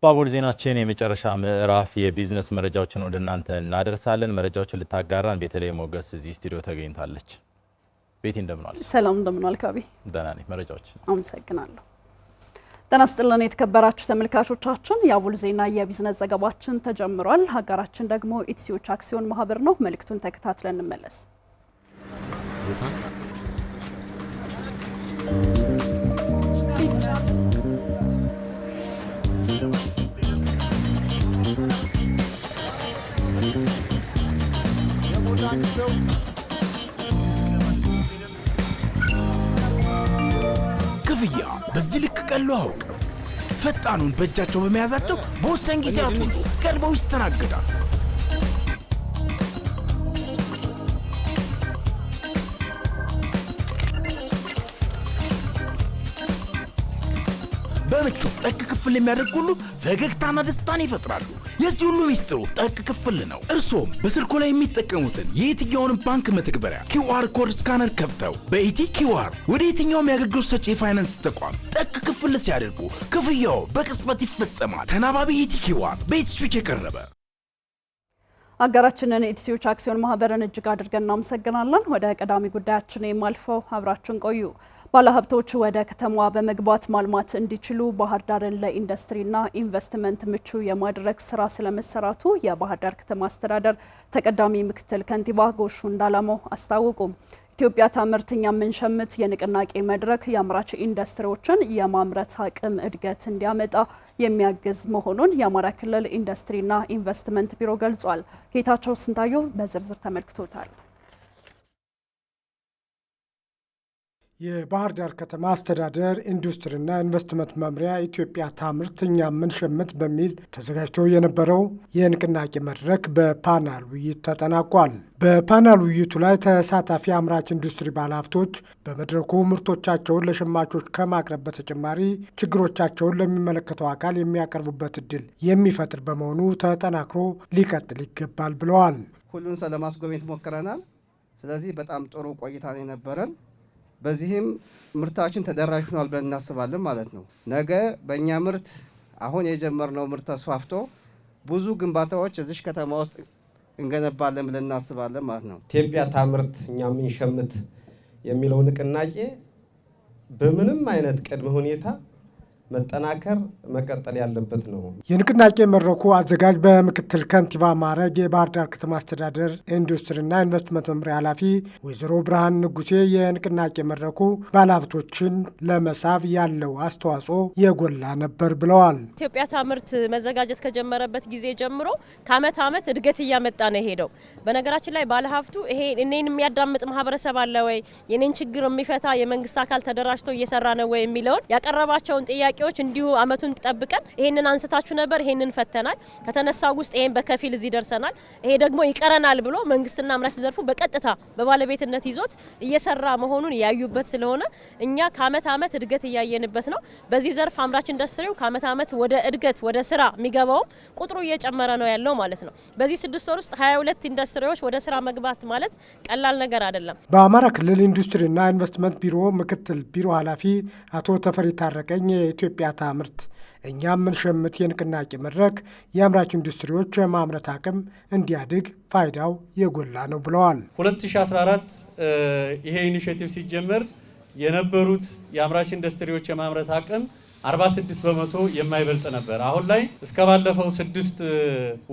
ባቡል ዜናችን የመጨረሻ ምዕራፍ የቢዝነስ መረጃዎችን ወደ እናንተ እናደርሳለን። መረጃዎችን ልታጋራን ቤተልሔም ሞገስ እዚህ ስቱዲዮ ተገኝታለች። ቤቲ እንደምን ዋልሽ? ሰላም እንደምን ዋልክ አቢ? ደህና ነኝ። መረጃዎች አመሰግናለሁ። ጤና ይስጥልን የተከበራችሁ ተመልካቾቻችን፣ የአቡል ዜና የቢዝነስ ዘገባችን ተጀምሯል። ሀገራችን ደግሞ ኢትሲዎች አክሲዮን ማህበር ነው። መልእክቱን ተከታትለን እንመለስ። ክፍያ በዚህ ልክ ቀሎ አያውቅም። ፈጣኑን በእጃቸው በመያዛቸው በወሳኝ ጊዜያት ሁሉ ቀድመው ይስተናገዳል። በምቹ ጠቅ ክፍል የሚያደርግ ሁሉ ፈገግታና ደስታን ይፈጥራሉ። የዚህ ሁሉ ሚስጥሩ ጠቅ ክፍል ነው። እርሶም በስልኮ ላይ የሚጠቀሙትን የየትኛውንም ባንክ መተግበሪያ QR ኮድ ስካነር ከፍተው በኢቲ QR ወደ የትኛውም የአገልግሎት ሰጪ የፋይናንስ ተቋም ጠቅ ክፍል ሲያደርጉ ክፍያው በቅጽበት ይፈጸማል። ተናባቢ ኢቲ QR በኢትስዊች የቀረበ አጋራችንን ኢትሲዎች አክሲዮን ማህበርን እጅግ አድርገን እናመሰግናለን። ወደ ቀዳሚ ጉዳያችን የማልፈው አብራችን ቆዩ። ባለሀብቶች ወደ ከተማዋ በመግባት ማልማት እንዲችሉ ባህር ዳርን ለኢንዱስትሪና ኢንቨስትመንት ምቹ የማድረግ ስራ ስለመሰራቱ የባህር ዳር ከተማ አስተዳደር ተቀዳሚ ምክትል ከንቲባ ጎሹ እንዳላማው አስታወቁ። ኢትዮጵያ ታምርት እኛ የምንሸምት የንቅናቄ መድረክ የአምራች ኢንዱስትሪዎችን የማምረት አቅም እድገት እንዲያመጣ የሚያግዝ መሆኑን የአማራ ክልል ኢንዱስትሪና ኢንቨስትመንት ቢሮ ገልጿል። ጌታቸው ስንታየው በዝርዝር ተመልክቶታል። የባህር ዳር ከተማ አስተዳደር ኢንዱስትሪና ኢንቨስትመንት መምሪያ ኢትዮጵያ ታምርት እኛ የምንሸምት በሚል ተዘጋጅቶ የነበረው የንቅናቄ መድረክ በፓናል ውይይት ተጠናቋል። በፓናል ውይይቱ ላይ ተሳታፊ አምራች ኢንዱስትሪ ባለሀብቶች በመድረኩ ምርቶቻቸውን ለሸማቾች ከማቅረብ በተጨማሪ ችግሮቻቸውን ለሚመለከተው አካል የሚያቀርቡበት እድል የሚፈጥር በመሆኑ ተጠናክሮ ሊቀጥል ይገባል ብለዋል። ሁሉን ሰው ለማስጎብኘት ሞክረናል። ስለዚህ በጣም ጥሩ ቆይታ ነው የነበረን። በዚህም ምርታችን ተደራሽ ሆኗል ብለን እናስባለን ማለት ነው። ነገ በእኛ ምርት አሁን የጀመርነው ምርት ተስፋፍቶ ብዙ ግንባታዎች እዚህ ከተማ ውስጥ እንገነባለን ብለን እናስባለን ማለት ነው። ኢትዮጵያ ታምርት እኛ የምንሸምት የሚለው ንቅናቄ በምንም አይነት ቅድመ ሁኔታ መጠናከር መቀጠል ያለበት ነው። የንቅናቄ መድረኩ አዘጋጅ በምክትል ከንቲባ ማዕረግ የባህር ዳር ከተማ አስተዳደር ኢንዱስትሪና ኢንቨስትመንት መምሪያ ኃላፊ ወይዘሮ ብርሃን ንጉሴ የንቅናቄ መድረኩ ባለሀብቶችን ለመሳብ ያለው አስተዋጽኦ የጎላ ነበር ብለዋል። ኢትዮጵያ ታምርት መዘጋጀት ከጀመረበት ጊዜ ጀምሮ ከአመት ዓመት እድገት እያመጣ ነው የሄደው። በነገራችን ላይ ባለሀብቱ ይሄ እኔን የሚያዳምጥ ማህበረሰብ አለ ወይ፣ የኔን ችግር የሚፈታ የመንግስት አካል ተደራጅቶ እየሰራ ነው ወይ የሚለውን ያቀረባቸውን ጥያቄዎች እንዲሁ አመቱን ጠብቀን ይሄንን አንስታችሁ ነበር፣ ይሄንን ፈተናል፣ ከተነሳው ውስጥ ይሄን በከፊል እዚህ ደርሰናል፣ ይሄ ደግሞ ይቀረናል ብሎ መንግስትና አምራች ዘርፉ በቀጥታ በባለቤትነት ይዞት እየሰራ መሆኑን ያዩበት ስለሆነ እኛ ከአመት ዓመት እድገት እያየንበት ነው። በዚህ ዘርፍ አምራች ኢንዱስትሪው ከአመት ዓመት ወደ እድገት ወደ ስራ የሚገባው ቁጥሩ እየጨመረ ነው ያለው ማለት ነው። በዚህ 6 ወር ውስጥ 22 ኢንዱስትሪዎች ወደ ስራ መግባት ማለት ቀላል ነገር አይደለም። በአማራ ክልል ኢንዱስትሪና ኢንቨስትመንት ቢሮ ምክትል ቢሮ ኃላፊ አቶ ተፈሪ ታረቀኝ የኢትዮጵያ ታምርት እኛ የምንሸምት የንቅናቄ መድረክ የአምራች ኢንዱስትሪዎች የማምረት አቅም እንዲያድግ ፋይዳው የጎላ ነው ብለዋል። 2014 ይሄ ኢኒሼቲቭ ሲጀመር የነበሩት የአምራች ኢንዱስትሪዎች የማምረት አቅም 46 በመቶ የማይበልጥ ነበር። አሁን ላይ እስከ ባለፈው 6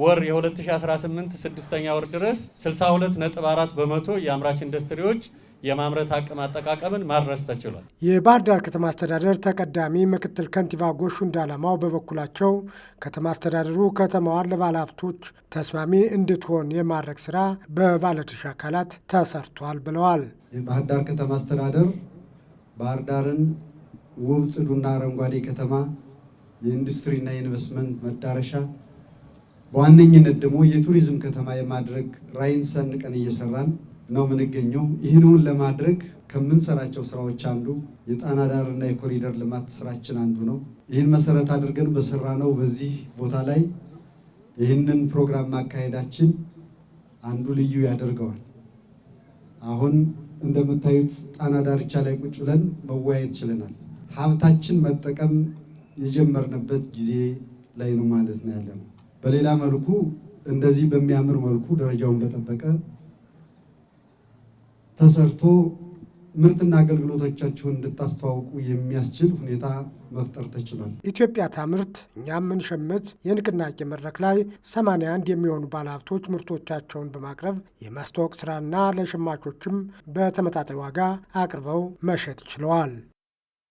ወር የ2018 6ኛ ወር ድረስ 62.4 በመቶ የአምራች ኢንዱስትሪዎች የማምረት አቅም አጠቃቀምን ማድረስ ተችሏል። የባህር ዳር ከተማ አስተዳደር ተቀዳሚ ምክትል ከንቲባ ጎሹ እንዳላማው በበኩላቸው ከተማ አስተዳደሩ ከተማዋን ለባለሀብቶች ተስማሚ እንድትሆን የማድረግ ስራ በባለድርሻ አካላት ተሰርቷል ብለዋል። የባህር ዳር ከተማ አስተዳደር ባህር ዳርን ውብ ጽዱና አረንጓዴ ከተማ የኢንዱስትሪና የኢንቨስትመንት መዳረሻ በዋነኝነት ደግሞ የቱሪዝም ከተማ የማድረግ ራዕይን ሰንቀን እየሰራን ነው የምንገኘው። ይህንን ለማድረግ ከምንሰራቸው ስራዎች አንዱ የጣና ዳርና የኮሪደር ልማት ስራችን አንዱ ነው። ይህን መሰረት አድርገን በሰራነው በዚህ ቦታ ላይ ይህንን ፕሮግራም ማካሄዳችን አንዱ ልዩ ያደርገዋል። አሁን እንደምታዩት ጣና ዳርቻ ላይ ቁጭ ብለን መወያየት ችለናል። ሀብታችን መጠቀም የጀመርንበት ጊዜ ላይ ነው ማለት ነው ያለነው። በሌላ መልኩ እንደዚህ በሚያምር መልኩ ደረጃውን በጠበቀ ተሰርቶ ምርትና አገልግሎቶቻችሁን እንድታስተዋውቁ የሚያስችል ሁኔታ መፍጠር ተችሏል። ኢትዮጵያ ታምርት እኛም እንሸምት የንቅናቄ መድረክ ላይ 81 የሚሆኑ ባለሀብቶች ምርቶቻቸውን በማቅረብ የማስተዋወቅ ስራና ለሸማቾችም በተመጣጣኝ ዋጋ አቅርበው መሸጥ ችለዋል።